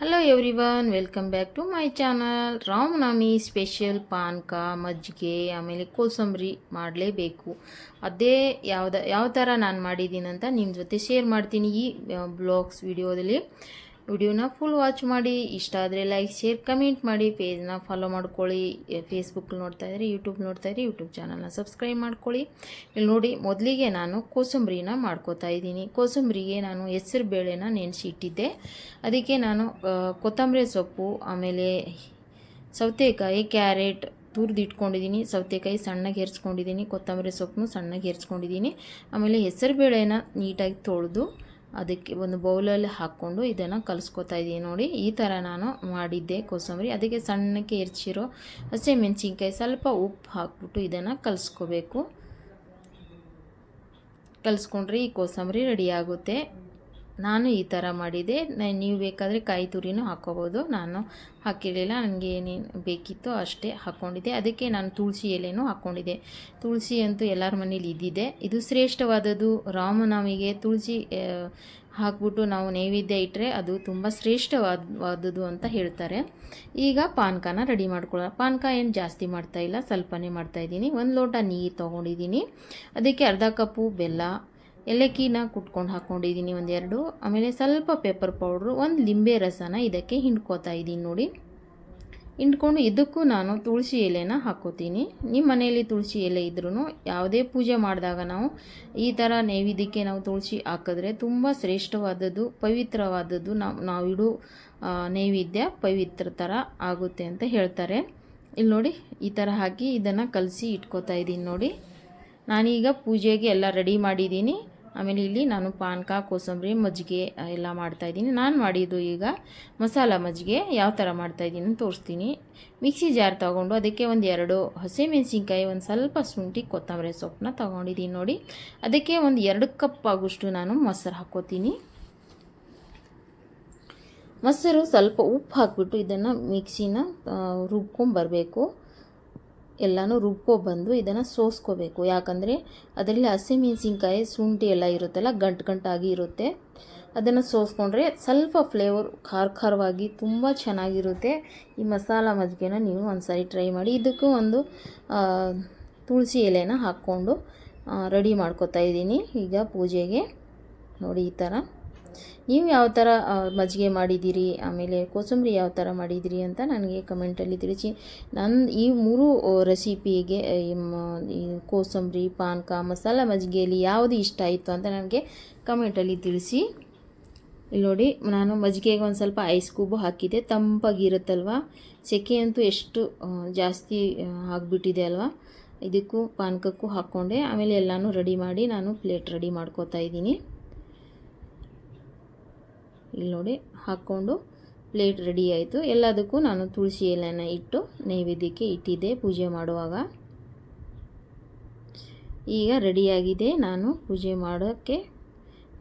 Hello everyone, welcome back to my channel. Ramanavami special ಪಾನಕ, ಮಜ್ಜಿಗೆ, ಆಮೇಲೆ ಕೋಸಂಬರಿ ಮಾಡಲೇಬೇಕು. ಅದೇ ಯಾವ ಥರ ನಾನು ಮಾಡಿದ್ದೀನಿ ಅಂತ ನಿಮ್ಮ ಜೊತೆ ಶೇರ್ ಮಾಡ್ತೀನಿ ಈ ಬ್ಲಾಗ್ಸ್ ವಿಡಿಯೋನ ಫುಲ್ ವಾಚ್ ಮಾಡಿ. ಇಷ್ಟ ಆದರೆ ಲೈಕ್, ಶೇರ್, ಕಮೆಂಟ್ ಮಾಡಿ. ಪೇಜ್ನ ಫಾಲೋ ಮಾಡ್ಕೊಳ್ಳಿ. ಫೇಸ್ಬುಕ್ ನೋಡ್ತಾ ಇದ್ದರೆ, ಯೂಟ್ಯೂಬ್ ಚಾನಲ್ನ ಸಬ್ಸ್ಕ್ರೈಬ್ ಮಾಡ್ಕೊಳ್ಳಿ. ಇಲ್ಲಿ ನೋಡಿ, ಮೊದಲಿಗೆ ನಾನು ಕೋಸಂಬರಿನ ಮಾಡ್ಕೋತಾ ಇದ್ದೀನಿ. ಕೋಸಂಬರಿಗೆ ನಾನು ಹೆಸರು ಬೇಳೆನ ನೆನೆಸಿ ಇಟ್ಟಿದ್ದೆ. ಅದಕ್ಕೆ ನಾನು ಕೊತ್ತಂಬರಿ ಸೊಪ್ಪು, ಆಮೇಲೆ ಸೌತೆಕಾಯಿ, ಕ್ಯಾರೆಟ್ ತುರಿದು ಇಟ್ಕೊಂಡಿದ್ದೀನಿ. ಸೌತೆಕಾಯಿ ಸಣ್ಣಗೆ ಹೆರ್ಸ್ಕೊಂಡಿದ್ದೀನಿ, ಕೊತ್ತಂಬರಿ ಸೊಪ್ಪನ್ನು ಸಣ್ಣಗೆ ಹೆರ್ಸ್ಕೊಂಡಿದ್ದೀನಿ. ಆಮೇಲೆ ಹೆಸರು ಬೇಳೆನ ನೀಟಾಗಿ ತೊಳೆದು ಅದಕ್ಕೆ ಒಂದು ಬೌಲಲ್ಲಿ ಹಾಕ್ಕೊಂಡು ಇದನ್ನು ಕಲಿಸ್ಕೊತಾ ಇದ್ದೀನಿ. ನೋಡಿ, ಈ ಥರ ನಾನು ಮಾಡಿದ್ದೆ ಕೋಸಂಬರಿ. ಅದಕ್ಕೆ ಸಣ್ಣಕ್ಕೆ ಹೆರ್ಚಿರೋ ಹಸಿಮೆಣಸಿನ್ಕಾಯಿ, ಸ್ವಲ್ಪ ಉಪ್ಪು ಹಾಕ್ಬಿಟ್ಟು ಇದನ್ನು ಕಲಿಸ್ಕೊಂಡ್ರೆ ಈ ಕೋಸಂಬರಿ ರೆಡಿ ಆಗುತ್ತೆ. ನಾನು ಈ ಥರ ಮಾಡಿದೆ. ನೀವು ಬೇಕಾದರೆ ಕಾಯಿ ತುರಿನೂ ಹಾಕ್ಕೋಬೋದು. ನಾನು ಹಾಕಿರಲಿಲ್ಲ, ನನಗೆ ಏನೇನು ಬೇಕಿತ್ತು ಅಷ್ಟೇ ಹಾಕ್ಕೊಂಡಿದ್ದೆ. ಅದಕ್ಕೆ ನಾನು ತುಳಸಿ ಎಲೆನೂ ಹಾಕ್ಕೊಂಡಿದ್ದೆ. ತುಳಸಿ ಅಂತೂ ಎಲ್ಲರ ಮನೇಲಿ ಇದ್ದಿದೆ. ಇದು ಶ್ರೇಷ್ಠವಾದದ್ದು. ರಾಮನವಮಿಗೆ ತುಳಸಿ ಹಾಕ್ಬಿಟ್ಟು ನಾವು ನೈವೇದ್ಯ ಇಟ್ಟರೆ ಅದು ತುಂಬ ಶ್ರೇಷ್ಠವಾದದ್ದು ಅಂತ ಹೇಳ್ತಾರೆ. ಈಗ ಪಾನಕನ ರೆಡಿ ಮಾಡ್ಕೊಳ್ಳೋಣ. ಪಾನಕ ಏನು ಜಾಸ್ತಿ ಮಾಡ್ತಾಯಿಲ್ಲ, ಸ್ವಲ್ಪನೇ ಮಾಡ್ತಾಯಿದ್ದೀನಿ. 1 ಲೋಟ ನೀರು ತೊಗೊಂಡಿದ್ದೀನಿ. ಅದಕ್ಕೆ ಅರ್ಧ ಕಪ್ಪು ಬೆಲ್ಲ, ಏಲಕ್ಕಿನ ಕುಟ್ಕೊಂಡು ಹಾಕ್ಕೊಂಡಿದ್ದೀನಿ 1-2. ಆಮೇಲೆ ಸ್ವಲ್ಪ ಪೆಪ್ಪರ್ ಪೌಡ್ರು, 1 ಲಿಂಬೆ ರಸನ ಇದಕ್ಕೆ ಹಿಂಡ್ಕೋತಾ ಇದ್ದೀನಿ. ನೋಡಿ, ಹಿಂಡ್ಕೊಂಡು ಇದಕ್ಕೂ ನಾನು ತುಳಸಿ ಎಲೆನ ಹಾಕ್ಕೋತೀನಿ. ನಿಮ್ಮ ಮನೆಯಲ್ಲಿ ತುಳಸಿ ಎಲೆ ಇದ್ರೂ, ಯಾವುದೇ ಪೂಜೆ ಮಾಡಿದಾಗ ನಾವು ಈ ಥರ ನೈವೇದ್ಯಕ್ಕೆ ನಾವು ತುಳಸಿ ಹಾಕಿದ್ರೆ ತುಂಬ ಶ್ರೇಷ್ಠವಾದದ್ದು, ಪವಿತ್ರವಾದದ್ದು. ನಾವಿಡೋ ನೈವೇದ್ಯ ಪವಿತ್ರ ಥರ ಆಗುತ್ತೆ ಅಂತ ಹೇಳ್ತಾರೆ. ಇಲ್ಲಿ ನೋಡಿ, ಈ ಥರ ಹಾಕಿ ಇದನ್ನು ಕಲಸಿ ಇಟ್ಕೋತಾ ಇದ್ದೀನಿ. ನೋಡಿ, ನಾನೀಗ ಪೂಜೆಗೆ ಎಲ್ಲ ರೆಡಿ ಮಾಡಿದ್ದೀನಿ. ಆಮೇಲೆ ಇಲ್ಲಿ ನಾನು ಪಾನಕ, ಕೋಸಂಬರಿ, ಮಜ್ಜಿಗೆ ಎಲ್ಲ ಮಾಡ್ತಾಯಿದ್ದೀನಿ. ನಾನು ಮಾಡಿದ್ದು ಈಗ ಮಸಾಲ ಮಜ್ಜಿಗೆ ಯಾವ ಥರ ಮಾಡ್ತಾಯಿದ್ದೀನಿ ಅಂತ ತೋರಿಸ್ತೀನಿ. ಮಿಕ್ಸಿ ಜಾರ್ ತೊಗೊಂಡು ಅದಕ್ಕೆ 1-2 ಹಸಿಮೆಣಸಿನ್ಕಾಯಿ, ಒಂದು ಸ್ವಲ್ಪ ಶುಂಠಿ, ಕೊತ್ತಂಬರಿ ಸೊಪ್ಪನ್ನ ತೊಗೊಂಡಿದ್ದೀನಿ. ನೋಡಿ, ಅದಕ್ಕೆ 2 ಕಪ್ ಆಗೋಷ್ಟು ನಾನು ಮೊಸರು ಹಾಕ್ಕೋತೀನಿ. ಮೊಸರು ಸ್ವಲ್ಪ ಉಪ್ಪು ಹಾಕ್ಬಿಟ್ಟು ಇದನ್ನು ಮಿಕ್ಸಿನ ರುಬ್ಕೊಂಬರಬೇಕು. ಎಲ್ಲನೂ ರುಬ್ಕೊಬಂದು ಇದನ್ನು ಸೋಸ್ಕೋಬೇಕು. ಯಾಕಂದರೆ ಅದರಲ್ಲಿ ಹಸಿಮೆಣಸಿನ್ಕಾಯಿ, ಶುಂಠಿ ಎಲ್ಲ ಇರುತ್ತಲ್ಲ, ಗಂಟಾಗಿ ಇರುತ್ತೆ. ಅದನ್ನು ಸೋಸ್ಕೊಂಡ್ರೆ ಸ್ವಲ್ಪ ಫ್ಲೇವರ್ ಖಾರವಾಗಿ ತುಂಬ ಚೆನ್ನಾಗಿರುತ್ತೆ. ಈ ಮಸಾಲ ಮಜ್ಜಿಗೆನ ನೀವು ಒಂದು ಸಾರಿ ಟ್ರೈ ಮಾಡಿ. ಇದಕ್ಕೂ ಒಂದು ತುಳಸಿ ಎಲೆನ ಹಾಕ್ಕೊಂಡು ರೆಡಿ ಮಾಡ್ಕೊತಾ ಇದ್ದೀನಿ ಈಗ ಪೂಜೆಗೆ. ನೋಡಿ, ಈ ಥರ ನೀವು ಯಾವ ಥರ ಮಜ್ಜಿಗೆ ಮಾಡಿದ್ದೀರಿ, ಆಮೇಲೆ ಕೋಸಂಬರಿ ಯಾವ ಥರ ಮಾಡಿದ್ದೀರಿ ಅಂತ ನನಗೆ ಕಮೆಂಟಲ್ಲಿ ತಿಳಿಸಿ. ನನ್ನ ಈ 3 ರೆಸಿಪಿಗೆ ಈ ಕೋಸಂಬರಿ, ಪಾನಕ, ಮಸಾಲ ಮಜ್ಜಿಗೆಯಲ್ಲಿ ಯಾವುದು ಇಷ್ಟ ಆಯಿತು ಅಂತ ನನಗೆ ಕಮೆಂಟಲ್ಲಿ ತಿಳಿಸಿ. ಇಲ್ಲಿ ನೋಡಿ, ನಾನು ಮಜ್ಜಿಗೆಗೆ ಒಂದು ಸ್ವಲ್ಪ ಐಸ್ ಕ್ಯೂಬು ಹಾಕಿದ್ದೆ. ತಂಪಾಗಿರುತ್ತಲ್ವ, ಸೆಕೆ ಅಂತೂ ಎಷ್ಟು ಜಾಸ್ತಿ ಆಗಿಬಿಟ್ಟಿದೆ ಅಲ್ವಾ. ಇದಕ್ಕೂ ಪಾನಕಕ್ಕೂ ಹಾಕ್ಕೊಂಡೆ. ಆಮೇಲೆ ಎಲ್ಲನೂ ರೆಡಿ ಮಾಡಿ ನಾನು ಪ್ಲೇಟ್ ರೆಡಿ ಮಾಡ್ಕೋತಾ ಇದ್ದೀನಿ. ಇಲ್ಲಿ ನೋಡಿ, ಹಾಕ್ಕೊಂಡು ಪ್ಲೇಟ್ ರೆಡಿ ಆಯಿತು. ಎಲ್ಲದಕ್ಕೂ ನಾನು ತುಳಸಿ ಎಲೆನ ಇಟ್ಟು ನೈವೇದ್ಯಕ್ಕೆ ಇಟ್ಟಿದ್ದೆ ಪೂಜೆ ಮಾಡುವಾಗ. ಈಗ ರೆಡಿಯಾಗಿದೆ, ನಾನು ಪೂಜೆ ಮಾಡೋಕ್ಕೆ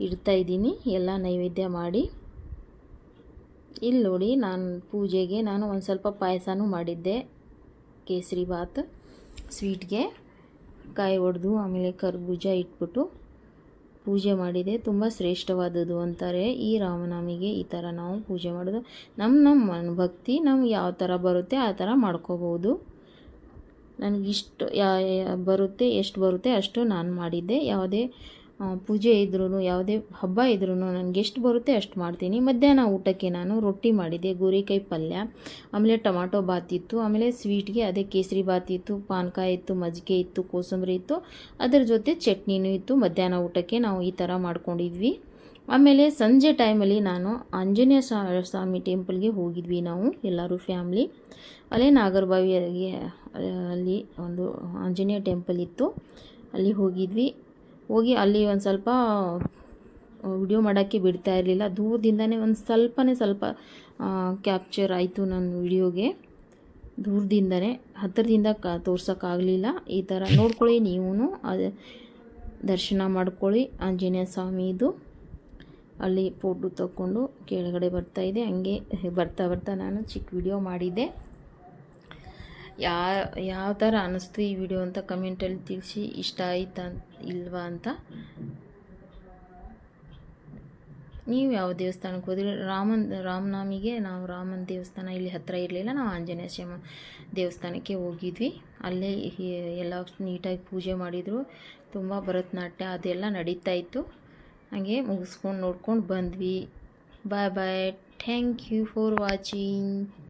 ಇಡ್ತಾಯಿದ್ದೀನಿ ಎಲ್ಲ ನೈವೇದ್ಯ ಮಾಡಿ. ಇಲ್ಲಿ ನೋಡಿ, ನಾನು ಪೂಜೆಗೆ ಒಂದು ಸ್ವಲ್ಪ ಪಾಯಸನೂ ಮಾಡಿದ್ದೆ. ಕೇಸರಿ ಬಾತ್ ಸ್ವೀಟ್ಗೆ ಕಾಯಿ ಒಡೆದು ಆಮೇಲೆ ಕರ್ಬೂಜ ಇಟ್ಬಿಟ್ಟು ಪೂಜೆ ಮಾಡಿದೆ. ತುಂಬ ಶ್ರೇಷ್ಠವಾದದ್ದು ಅಂತಾರೆ ಈ ರಾಮನವಮಿಗೆ. ಈ ಥರ ನಾವು ಪೂಜೆ ಮಾಡೋದು. ನಮ್ಮ ಭಕ್ತಿ ನಮ್ಗೆ ಯಾವ ಥರ ಬರುತ್ತೆ ಆ ಥರ ಮಾಡ್ಕೋಬೋದು. ನನಗಿಷ್ಟು ಬರುತ್ತೆ, ಎಷ್ಟು ಬರುತ್ತೆ ಅಷ್ಟು ನಾನು ಮಾಡಿದ್ದೆ. ಯಾವುದೇ ಪೂಜೆ ಇದ್ರೂ, ಯಾವುದೇ ಹಬ್ಬ ಇದ್ರೂ ನನಗೆ ಎಷ್ಟು ಬರುತ್ತೆ ಅಷ್ಟು ಮಾಡ್ತೀನಿ. ಮಧ್ಯಾಹ್ನ ಊಟಕ್ಕೆ ನಾನು ರೊಟ್ಟಿ ಮಾಡಿದ್ದೆ, ಗೋರಿಕಾಯಿ ಪಲ್ಯ, ಆಮೇಲೆ ಟೊಮಾಟೊ ಬಾತ್ ಇತ್ತು. ಆಮೇಲೆ ಸ್ವೀಟ್ಗೆ ಅದೇ ಕೇಸರಿ ಬಾತ್ ಇತ್ತು, ಪಾನಕ ಇತ್ತು, ಮಜ್ಜಿಗೆ ಇತ್ತು, ಕೋಸಂಬರಿ ಇತ್ತು, ಅದರ ಜೊತೆ ಚಟ್ನಿನೂ ಇತ್ತು. ಮಧ್ಯಾಹ್ನ ಊಟಕ್ಕೆ ನಾವು ಈ ಥರ ಮಾಡ್ಕೊಂಡಿದ್ವಿ. ಆಮೇಲೆ ಸಂಜೆ ಟೈಮಲ್ಲಿ ನಾನು ಆಂಜನೇಯ ಸ್ವಾಮಿ ಟೆಂಪಲ್ಗೆ ಹೋಗಿದ್ವಿ ನಾವು ಎಲ್ಲರೂ ಫ್ಯಾಮ್ಲಿ. ಅಲ್ಲೇ ನಾಗರಬಾವಿಗೆ ಅಲ್ಲಿ ಒಂದು ಆಂಜನೇಯ ಟೆಂಪಲ್ ಇತ್ತು, ಅಲ್ಲಿ ಹೋಗಿದ್ವಿ. ಹೋಗಿ ಅಲ್ಲಿ ಒಂದು ಸ್ವಲ್ಪ ವಿಡಿಯೋ ಮಾಡೋಕ್ಕೆ ಬಿಡ್ತಾ ಇರಲಿಲ್ಲ. ದೂರದಿಂದನೇ ಒಂದು ಸ್ವಲ್ಪ ಕ್ಯಾಪ್ಚರ್ ಆಯಿತು ನನ್ನ ವಿಡಿಯೋಗೆ. ದೂರದಿಂದನೇ, ಹತ್ತಿರದಿಂದ ತೋರ್ಸೋಕ್ಕಾಗಲಿಲ್ಲ. ಈ ಥರ ನೋಡ್ಕೊಳ್ಳಿ ನೀವು, ಅದು ದರ್ಶನ ಮಾಡ್ಕೊಳ್ಳಿ ಆಂಜನೇಯ ಸ್ವಾಮಿದು. ಅಲ್ಲಿ ಫೋಟೋ ತಗೊಂಡು ಕೆಳಗಡೆ ಬರ್ತಾಯಿದೆ. ಹಂಗೆ ಬರ್ತಾ ನಾನು ಚಿಕ್ಕ ವಿಡಿಯೋ ಮಾಡಿದ್ದೆ. ಯಾವ ಥರ ಅನ್ನಿಸ್ತು ಈ ವಿಡಿಯೋ ಅಂತ ಕಮೆಂಟಲ್ಲಿ ತಿಳಿಸಿ. ಇಷ್ಟ ಆಯ್ತಾ ಇಲ್ವಾ ಅಂತ. ನೀವು ಯಾವ ದೇವಸ್ಥಾನಕ್ಕೆ ಹೋದ್ರಿ? ರಾಮನವಮಿಗೆ ನಾವು ರಾಮನ ದೇವಸ್ಥಾನ ಇಲ್ಲಿ ಹತ್ತಿರ ಇರಲಿಲ್ಲ, ನಾವು ಆಂಜನೇಯ ಸ್ವಾಮಿ ದೇವಸ್ಥಾನಕ್ಕೆ ಹೋಗಿದ್ವಿ. ಅಲ್ಲೇ ಎಲ್ಲ ನೀಟಾಗಿ ಪೂಜೆ ಮಾಡಿದರು. ತುಂಬ ಭರತನಾಟ್ಯ ಅದೆಲ್ಲ ನಡೀತಾ ಇತ್ತು. ಹಾಗೆ ಮುಗಿಸ್ಕೊಂಡು ನೋಡ್ಕೊಂಡು ಬಂದ್ವಿ. Bye bye. Thank you for watching.